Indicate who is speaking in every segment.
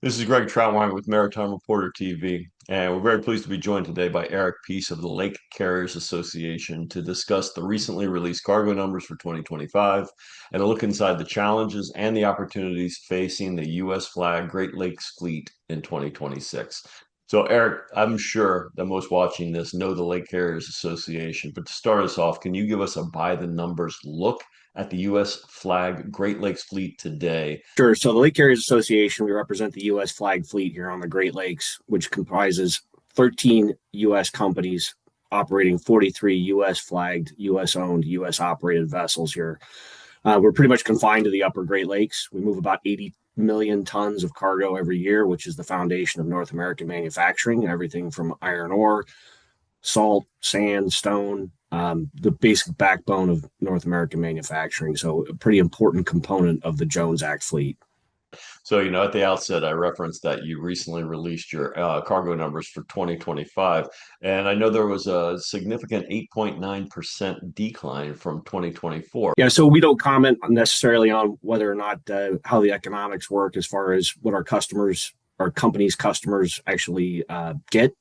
Speaker 1: This is Greg Troutwine with Maritime Reporter TV, and we're very pleased to be joined today by Eric Peace of the Lake Carriers Association to discuss the recently released cargo numbers for 2025 and a look inside the challenges and the opportunities facing the U.S. flag Great Lakes fleet in 2026. So, Eric, I'm sure that most watching this know the Lake Carriers Association, but to start us off, can you give us a by the numbers look at the U.S. flag Great Lakes fleet today?
Speaker 2: Sure. So the Lake Carriers Association, we represent the U.S. flag fleet here on the Great Lakes, which comprises 13 U.S. companies operating 43 U.S. flagged, U.S. owned, U.S. operated vessels here. We're pretty much confined to the upper Great Lakes. We move about 80 million tons of cargo every year, which is the foundation of North American manufacturing, everything from iron ore, salt, sand, stone, the basic backbone of North American manufacturing. So a pretty important component of the Jones Act fleet.
Speaker 1: So, at the outset, I referenced that you recently released your cargo numbers for 2025, and I know there was a significant 8.9% decline from 2024.
Speaker 2: Yeah, so we don't comment necessarily on whether or not how the economics work as far as what our customers, our company's customers actually get.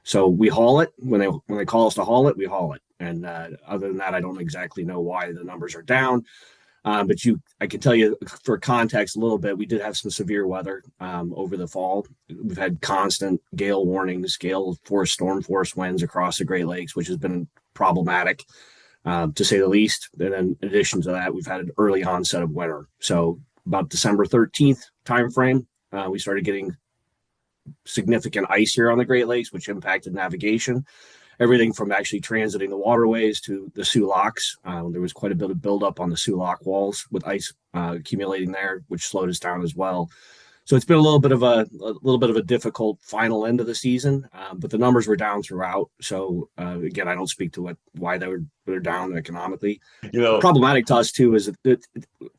Speaker 2: So we haul it when they call us to haul it, we haul it. And other than that, I don't exactly know why the numbers are down. But I can tell you for context a little bit, we did have some severe weather over the fall. We've had constant gale warnings, gale force, storm force winds across the Great Lakes, which has been problematic to say the least. And then in addition to that, we've had an early onset of winter. So about December 13th timeframe, we started getting significant ice here on the Great Lakes, which impacted navigation. Everything from actually transiting the waterways to the Soo Locks. There was quite a bit of buildup on the Soo Lock walls with ice accumulating there, which slowed us down as well. So it's been a little bit of a difficult final end of the season, but the numbers were down throughout. So again, I don't speak to why they're down economically.
Speaker 1: You know,
Speaker 2: Problematic to us too is that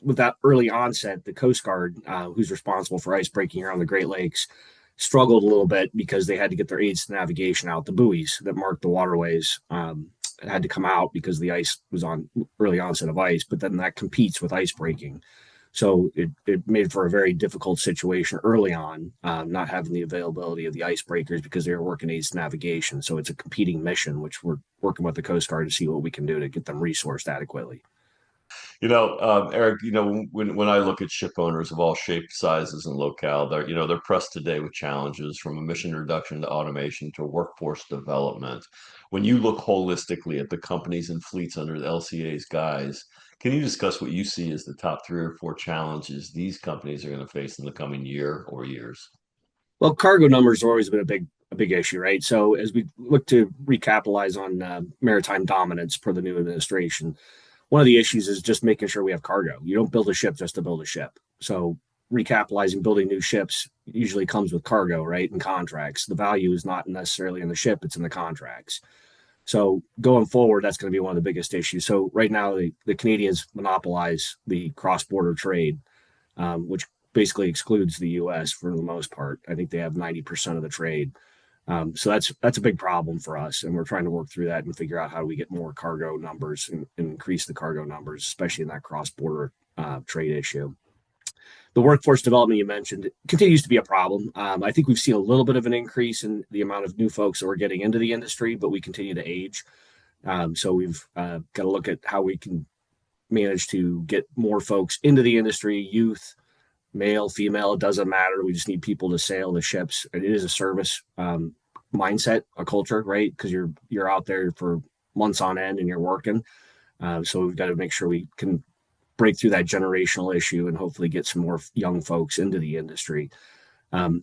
Speaker 2: with that early onset, the Coast Guard, who's responsible for ice breaking here on the Great Lakes, struggled a little bit because they had to get their aids to navigation out. The buoys that marked the waterways had to come out because the ice was on early onset of ice, but then that competes with ice breaking. So it made for a very difficult situation early on, not having the availability of the icebreakers because they were working aids to navigation. So it's a competing mission, which we're working with the Coast Guard to see what we can do to get them resourced adequately.
Speaker 1: Eric, when I look at ship owners of all shapes, sizes, and locale, they're pressed today with challenges from emission reduction to automation to workforce development. When you look holistically at the companies and fleets under the LCA's guise, can you discuss what you see as the top three or four challenges these companies are going to face in the coming year or years?
Speaker 2: Well, cargo numbers have always been a big issue, right? So as we look to recapitalize on maritime dominance per the new administration, one of the issues is just making sure we have cargo. You don't build a ship just to build a ship. So recapitalizing, building new ships usually comes with cargo, right? And contracts. The value is not necessarily in the ship, it's in the contracts. So going forward, that's going to be one of the biggest issues. So right now, the Canadians monopolize the cross-border trade, which basically excludes the U.S. for the most part. I think they have 90% of the trade. So that's a big problem for us, and we're trying to work through that and figure out how do we get more cargo numbers and increase the cargo numbers, especially in that cross-border trade issue. The workforce development you mentioned continues to be a problem. I think we've seen a little bit of an increase in the amount of new folks that are getting into the industry, but we continue to age. So we've got to look at how we can manage to get more folks into the industry, youth, male, female, it doesn't matter. We just need people to sail the ships. It is a service mindset, a culture, right? Because you're out there for months on end and you're working. So we've got to make sure we can break through that generational issue and hopefully get some more young folks into the industry. So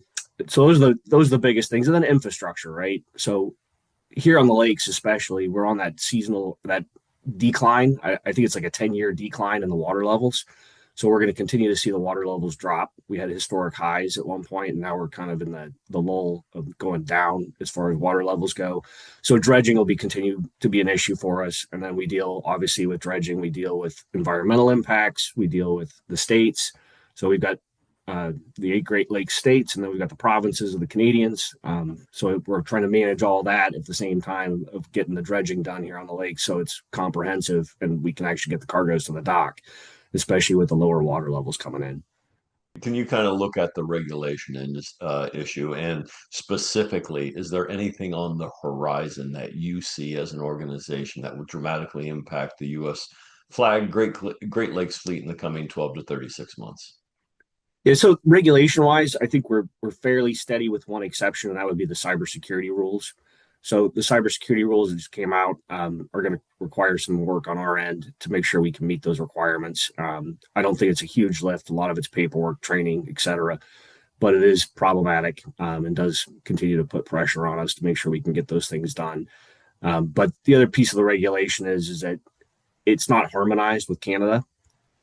Speaker 2: those are the biggest things. And then infrastructure, right? So here on the lakes, especially, we're on that decline. I think it's like a 10-year decline in the water levels. So we're going to continue to see the water levels drop. We had historic highs at one point, and now we're kind of in the lull of going down as far as water levels go. So dredging will continue to be an issue for us. And then we deal, obviously, with dredging. We deal with environmental impacts. We deal with the states. So we've got the 8 Great Lakes states, and then we've got the provinces of the Canadians. So we're trying to manage all that at the same time of getting the dredging done here on the lake so it's comprehensive and we can actually get the cargoes to the dock, especially with the lower water levels coming in.
Speaker 1: Can you kind of look at the regulation in this issue? And specifically, is there anything on the horizon that you see as an organization that would dramatically impact the U.S. flag Great Lakes fleet in the coming 12 to 36 months?
Speaker 2: Yeah, so regulation wise, I think we're fairly steady with one exception, and that would be the cybersecurity rules. So the cybersecurity rules that just came out are going to require some work on our end to make sure we can meet those requirements. I don't think it's a huge lift. A lot of it's paperwork, training, etc., but it is problematic and does continue to put pressure on us to make sure we can get those things done. But the other piece of the regulation is that it's not harmonized with Canada.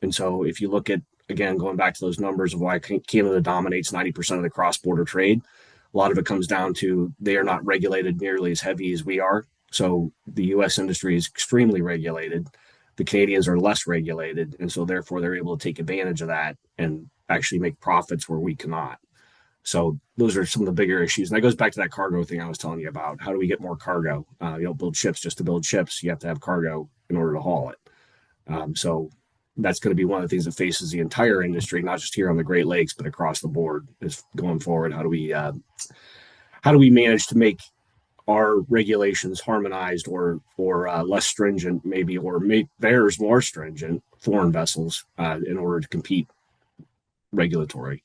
Speaker 2: And so if you look at, again, going back to those numbers of why Canada dominates 90% of the cross border trade, a lot of it comes down to they are not regulated nearly as heavy as we are. So the US industry is extremely regulated. The Canadians are less regulated. And so therefore they're able to take advantage of that and actually make profits where we cannot. So those are some of the bigger issues. And that goes back to that cargo thing I was telling you about. How do we get more cargo? You don't build ships just to build ships. You have to have cargo in order to haul it. So that's going to be one of the things that faces the entire industry, not just here on the Great Lakes, but across the board. Is going forward, how do we manage to make our regulations harmonized or less stringent, maybe, or make theirs more stringent, foreign vessels, in order to compete regulatory?